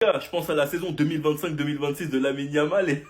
Je pense à la saison 2025-2026 de Lamine Yamal et...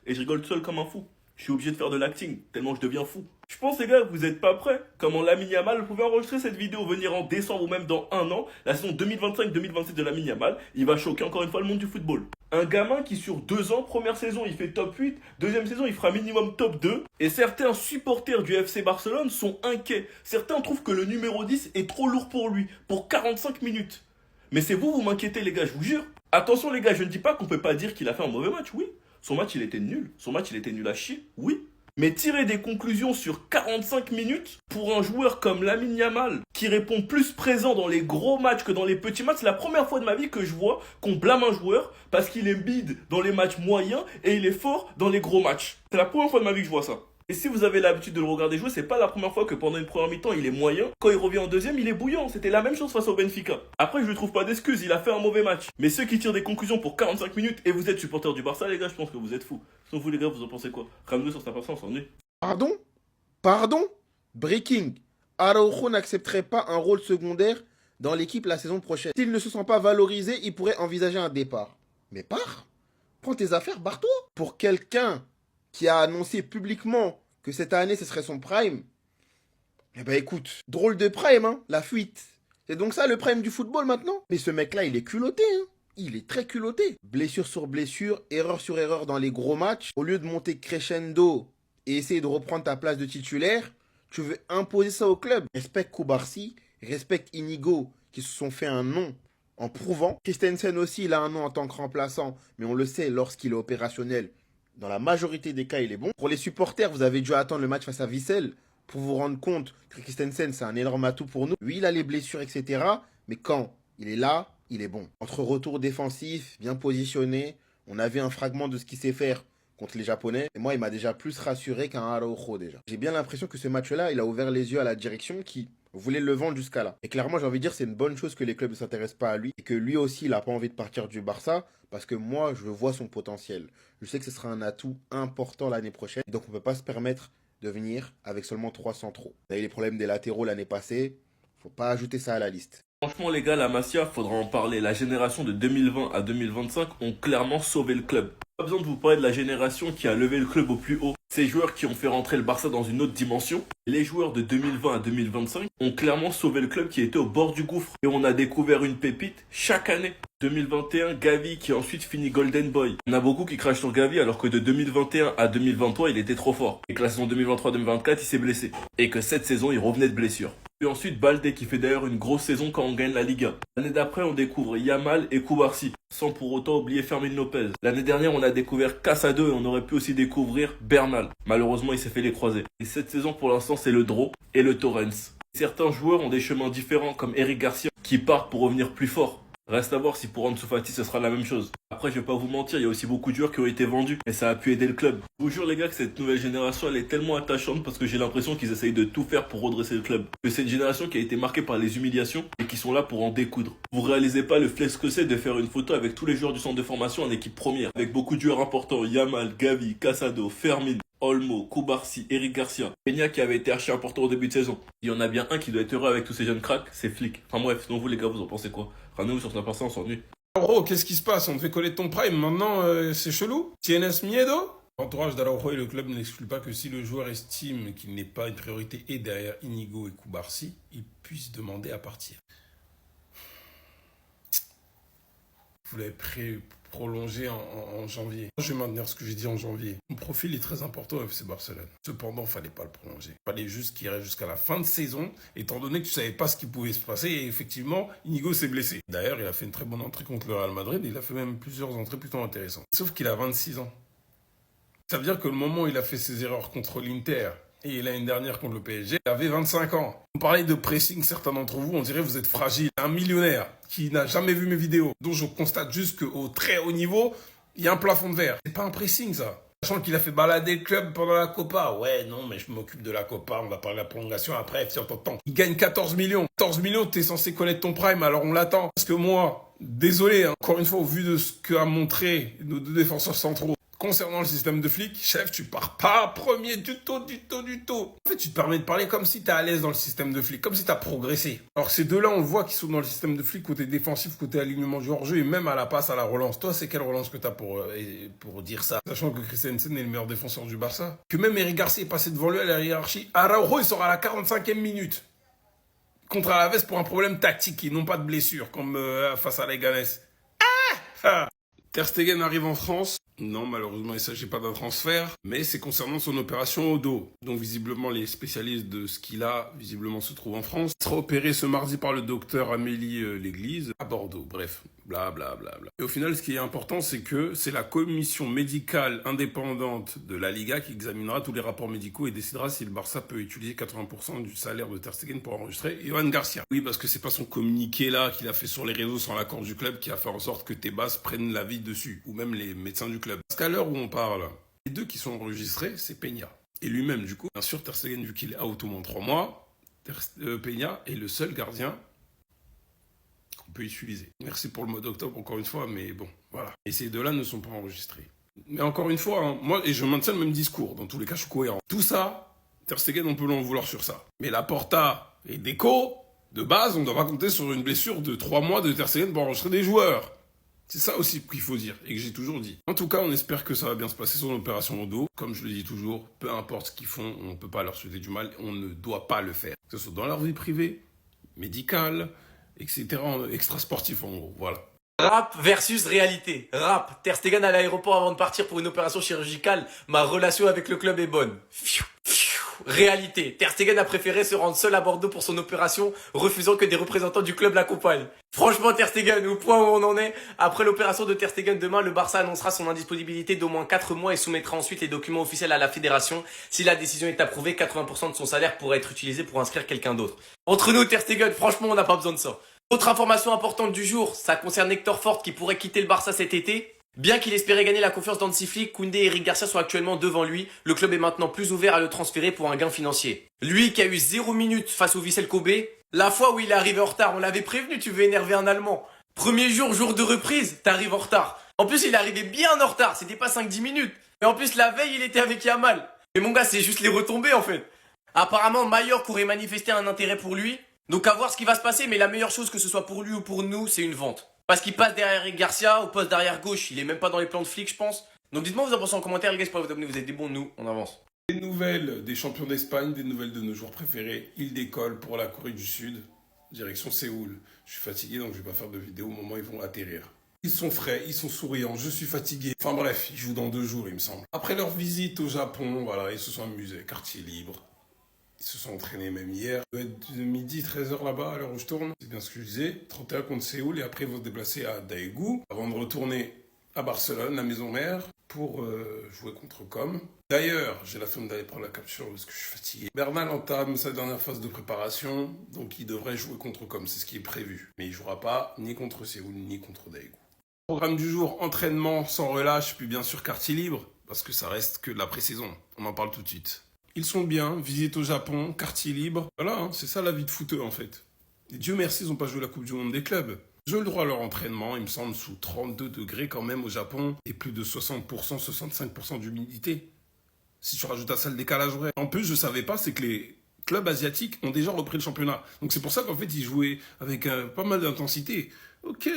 et je rigole tout seul comme un fou. Je suis obligé de faire de l'acting, tellement je deviens fou. Je pense les gars que vous êtes pas prêts. Comment Lamine Yamal pouvait enregistrer cette vidéo, venir en décembre ou même dans un an, la saison 2025-2026 de Lamine Yamal, il va choquer encore une fois le monde du football. Un gamin qui sur 2 ans, première saison il fait top 8, deuxième saison il fera minimum top 2, et certains supporters du FC Barcelone sont inquiets. Certains trouvent que le numéro 10 est trop lourd pour lui, pour 45 minutes. Mais c'est vous m'inquiétez les gars, je vous jure. Attention les gars, je ne dis pas qu'on peut pas dire qu'il a fait un mauvais match, oui. Son match il était nul, son match il était nul à chier, oui. Mais tirer des conclusions sur 45 minutes pour un joueur comme Lamine Yamal, qui répond plus présent dans les gros matchs que dans les petits matchs, c'est la première fois de ma vie que je vois qu'on blâme un joueur parce qu'il est bide dans les matchs moyens et il est fort dans les gros matchs. C'est la première fois de ma vie que je vois ça. Et si vous avez l'habitude de le regarder jouer, c'est pas la première fois que pendant une première mi-temps il est moyen. Quand il revient en deuxième, il est bouillant. C'était la même chose face au Benfica. Après, je lui trouve pas d'excuses, il a fait un mauvais match. Mais ceux qui tirent des conclusions pour 45 minutes et vous êtes supporter du Barça, les gars, je pense que vous êtes fous. Sinon, vous les gars, vous en pensez quoi? Ramenez sur sa personne, on s'ennuie. Pardon? Pardon? Breaking. Araujo n'accepterait pas un rôle secondaire dans l'équipe la saison prochaine. S'il ne se sent pas valorisé, il pourrait envisager un départ. Mais pars. Prends tes affaires, barre-toi. Pour quelqu'un qui a annoncé publiquement que cette année ce serait son prime, eh ben écoute, drôle de prime, hein, la fuite. C'est donc ça le prime du football maintenant? Mais ce mec-là, il est culotté, hein. Il est très culotté. Blessure sur blessure, erreur sur erreur dans les gros matchs. Au lieu de monter crescendo et essayer de reprendre ta place de titulaire, tu veux imposer ça au club. Respecte Koubarsi, respecte Inigo, qui se sont fait un nom en prouvant. Christensen aussi, il a un nom en tant que remplaçant, mais on le sait, lorsqu'il est opérationnel, dans la majorité des cas, il est bon. Pour les supporters, vous avez dû attendre le match face à Vissel pour vous rendre compte que Christensen, c'est un énorme atout pour nous. Lui, il a les blessures, etc. Mais quand il est là, il est bon. Entre retour défensif, bien positionné, on avait un fragment de ce qu'il sait faire contre les Japonais. Et moi, il m'a déjà plus rassuré qu'un Araujo déjà. J'ai bien l'impression que ce match-là, il a ouvert les yeux à la direction qui voulait le vendre jusqu'à là. Et clairement, j'ai envie de dire, c'est une bonne chose que les clubs ne s'intéressent pas à lui et que lui aussi, il n'a pas envie de partir du Barça parce que moi, je vois son potentiel. Je sais que ce sera un atout important l'année prochaine. Donc, on ne peut pas se permettre de venir avec seulement 3 centraux. On a eu les problèmes des latéraux l'année passée. Faut pas ajouter ça à la liste. Franchement, les gars, la Masia, faudra en parler. La génération de 2020 à 2025 ont clairement sauvé le club. Pas besoin de vous parler de la génération qui a levé le club au plus haut. Ces joueurs qui ont fait rentrer le Barça dans une autre dimension. Les joueurs de 2020 à 2025 ont clairement sauvé le club qui était au bord du gouffre. Et on a découvert une pépite chaque année. 2021, Gavi qui a ensuite fini Golden Boy. Il y en a beaucoup qui crachent sur Gavi alors que de 2021 à 2023, il était trop fort. Et que la saison 2023-2024, il s'est blessé. Et que cette saison, il revenait de blessure. Puis ensuite, Balde qui fait d'ailleurs une grosse saison quand on gagne la Liga. L'année d'après, on découvre Yamal et Koubarsi, sans pour autant oublier Fermin Lopez. L'année dernière, on a découvert Casado et on aurait pu aussi découvrir Bernal. Malheureusement, il s'est fait les croiser. Et cette saison, pour l'instant, c'est le Draw et le Torrens. Certains joueurs ont des chemins différents, comme Eric Garcia, qui part pour revenir plus fort. Reste à voir si pour Ansu Fati ce sera la même chose. Après, je vais pas vous mentir, il y a aussi beaucoup de joueurs qui ont été vendus. Et ça a pu aider le club. Je vous jure les gars que cette nouvelle génération, elle est tellement attachante parce que j'ai l'impression qu'ils essayent de tout faire pour redresser le club. Que c'est une génération qui a été marquée par les humiliations et qui sont là pour en découdre. Vous réalisez pas le flex que c'est de faire une photo avec tous les joueurs du centre de formation en équipe première. Avec beaucoup de joueurs importants, Yamal, Gavi, Casado, Fermin, Olmo, Koubarsi, Eric Garcia, Peña qui avait été archi important au début de saison. Il y en a bien un qui doit être heureux avec tous ces jeunes cracks, c'est Flick. Enfin bref, sinon vous les gars, vous en pensez quoi? Ramenez-vous sur Snapchat, on s'ennuie. Araujo, qu'est-ce qui se passe? On te fait coller ton prime, maintenant c'est chelou? Tienes miedo? L'entourage d'Araujo et le club n'exclut pas que si le joueur estime qu'il n'est pas une priorité et derrière Inigo et Koubarsi, il puisse demander à partir. Vous l'avez prolongé en janvier. Je vais maintenir ce que j'ai dit en janvier. Mon profil est très important au FC Barcelone. Cependant, il ne fallait pas le prolonger. Il fallait juste qu'il reste jusqu'à la fin de saison, étant donné que tu ne savais pas ce qui pouvait se passer. Et effectivement, Inigo s'est blessé. D'ailleurs, il a fait une très bonne entrée contre le Real Madrid. Il a fait même plusieurs entrées plutôt intéressantes. Sauf qu'il a 26 ans. Ça veut dire que le moment où il a fait ses erreurs contre l'Inter et l'année dernière contre le PSG, il avait 25 ans. On parlait de pressing, certains d'entre vous, on dirait que vous êtes fragile. Un millionnaire qui n'a jamais vu mes vidéos, dont je constate juste qu'au très haut niveau, il y a un plafond de verre. C'est pas un pressing, ça. Sachant qu'il a fait balader le club pendant la Copa. Ouais, non, mais je m'occupe de la Copa, on va parler de la prolongation après, si on t'entend. Il gagne 14 millions. 14 millions, t'es censé connaître ton prime, alors on l'attend. Parce que moi, désolé, hein, encore une fois, au vu de ce qu'a montré nos deux défenseurs centraux, Concernant le système de flic, chef, tu pars pas premier du tout. En fait, tu te permets de parler comme si t'es à l'aise dans le système de flic, comme si t'as progressé. Alors, ces deux-là, on voit qu'ils sont dans le système de flic côté défensif, côté alignement du hors-jeu et même à la passe, à la relance. Toi, c'est quelle relance que t'as pour dire ça? Sachant que Christensen est le meilleur défenseur du Barça. Que même Eric Garcia est passé devant lui à la hiérarchie. Araujo, il sort à la 45e minute. Contre Alaves pour un problème tactique et non pas de blessure, comme face à Leganés. Ter Stegen arrive en France. Non, malheureusement, il ne s'agit pas d'un transfert, mais c'est concernant son opération au dos. Donc, visiblement, les spécialistes de ce qu'il a, visiblement, se trouvent en France. Il sera opéré ce mardi par le docteur Amélie Léglise à Bordeaux. Bref, blablabla. Et au final, ce qui est important, c'est que c'est la commission médicale indépendante de la Liga qui examinera tous les rapports médicaux et décidera si le Barça peut utiliser 80% du salaire de Ter Stegen pour enregistrer Johan Garcia. Oui, parce que c'est pas son communiqué là qu'il a fait sur les réseaux sans l'accord du club qui a fait en sorte que Tebas prenne l'avis dessus, ou même les médecins du club. Parce qu'à l'heure où on parle, les deux qui sont enregistrés, c'est Peña. Et lui-même, du coup, bien sûr, Ter Stegen, vu qu'il est out au moins 3 mois, Peña est le seul gardien qu'on peut utiliser. Merci pour le mois d'octobre, encore une fois, mais bon, voilà. Et ces deux-là ne sont pas enregistrés. Mais encore une fois, hein, moi, et je maintiens le même discours, dans tous les cas, je suis cohérent. Tout ça, Ter Stegen, on peut l'en vouloir sur ça. Mais la Porta et Deco, de base, on doit pas compter sur une blessure de 3 mois de Ter Stegen pour enregistrer des joueurs. C'est ça aussi qu'il faut dire, et que j'ai toujours dit. En tout cas, on espère que ça va bien se passer, son opération au dos. Comme je le dis toujours, peu importe ce qu'ils font, on ne peut pas leur souhaiter du mal, on ne doit pas le faire. Que ce soit dans leur vie privée, médicale, etc., extra-sportif en gros, voilà. Rap versus réalité. Rap, Ter Stegen à l'aéroport avant de partir pour une opération chirurgicale. Ma relation avec le club est bonne. Réalité, Ter Stegen a préféré se rendre seul à Bordeaux pour son opération, refusant que des représentants du club l'accompagnent. Franchement, Ter Stegen, au point où on en est, après l'opération de Ter Stegen demain, le Barça annoncera son indisponibilité d'au moins 4 mois et soumettra ensuite les documents officiels à la fédération. Si la décision est approuvée, 80% de son salaire pourrait être utilisé pour inscrire quelqu'un d'autre. Entre nous, Ter Stegen, franchement, on n'a pas besoin de ça. Autre information importante du jour, ça concerne Hector Fort qui pourrait quitter le Barça cet été. Bien qu'il espérait gagner la confiance d'Hansi Flick, Koundé et Eric Garcia sont actuellement devant lui. Le club est maintenant plus ouvert à le transférer pour un gain financier. Lui qui a eu 0 minute face au Vissel Kobe, la fois où il est arrivé en retard, on l'avait prévenu, tu veux énerver un Allemand. Premier jour de reprise, t'arrives en retard. En plus, il est arrivé bien en retard, c'était pas 5-10 minutes. Et en plus, la veille, il était avec Yamal. Mais mon gars, c'est juste les retombées en fait. Apparemment, Mallorca aurait manifesté un intérêt pour lui. Donc à voir ce qui va se passer, mais la meilleure chose que ce soit pour lui ou pour nous, c'est une vente. Parce qu'il passe derrière Eric Garcia, au poste d'arrière gauche, il est même pas dans les plans de Flick, je pense. Donc dites-moi vous en pensez en commentaire, les gars, pour vous abonner, vous êtes des bons, nous, on avance. Des nouvelles des champions d'Espagne, des nouvelles de nos joueurs préférés. Ils décollent pour la Corée du Sud, direction Séoul. Je suis fatigué, donc je vais pas faire de vidéo au moment où ils vont atterrir. Ils sont frais, ils sont souriants, je suis fatigué. Enfin bref, ils jouent dans 2 jours, il me semble. Après leur visite au Japon, voilà, ils se sont amusés, quartier libre. Ils se sont entraînés même hier. Ça doit être de midi, 13h là-bas, à l'heure où je tourne. C'est bien ce que je disais. 31 contre Séoul, et après ils vont se déplacer à Daegu, avant de retourner à Barcelone, la maison mère, pour jouer contre Com. D'ailleurs, j'ai la flemme d'aller prendre la capture parce que je suis fatigué. Bernal entame sa dernière phase de préparation, donc il devrait jouer contre Com, c'est ce qui est prévu. Mais il ne jouera pas ni contre Séoul, ni contre Daegu. Programme du jour, entraînement sans relâche, puis bien sûr quartier libre, parce que ça reste que de la pré-saison. On en parle tout de suite. Ils sont bien, visite au Japon, quartier libre. Voilà, hein, c'est ça la vie de footeux en fait. Et Dieu merci, ils n'ont pas joué la Coupe du Monde des clubs. Ils ont le droit à leur entraînement, il me semble, sous 32 degrés quand même au Japon, et plus de 60%, 65% d'humidité. Si tu rajoutes à ça le décalage horaire. En plus, je savais pas, c'est que les clubs asiatiques ont déjà repris le championnat. Donc c'est pour ça qu'en fait, ils jouaient avec pas mal d'intensité. Ok.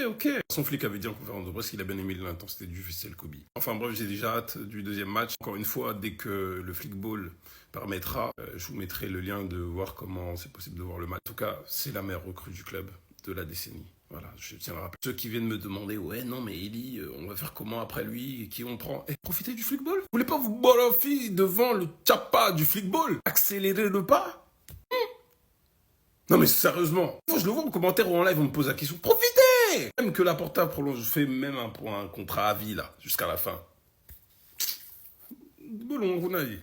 Son Flick avait dit en conférence de presse qu'il a bien aimé l'intensité du Vissel Kobe. Enfin bref, j'ai déjà hâte du deuxième match. Encore une fois, dès que le Flickball permettra, je vous mettrai le lien de voir comment c'est possible de voir le match. En tout cas, c'est la meilleure recrue du club de la décennie. Voilà, je tiens à le rappeler. Ceux qui viennent me demander, ouais, non, mais Eli, on va faire comment après lui et qui on prend? Profitez du Flickball. Vous voulez pas vous bolofer devant le tchapa du Flickball? Accélérez le pas? Non, mais sérieusement, moi je le vois en commentaire ou en live, on me pose la question. Profitez! Même que la Porta prolonge, fait même un contrat à vie, là, jusqu'à la fin. Bolon, Ronaldo.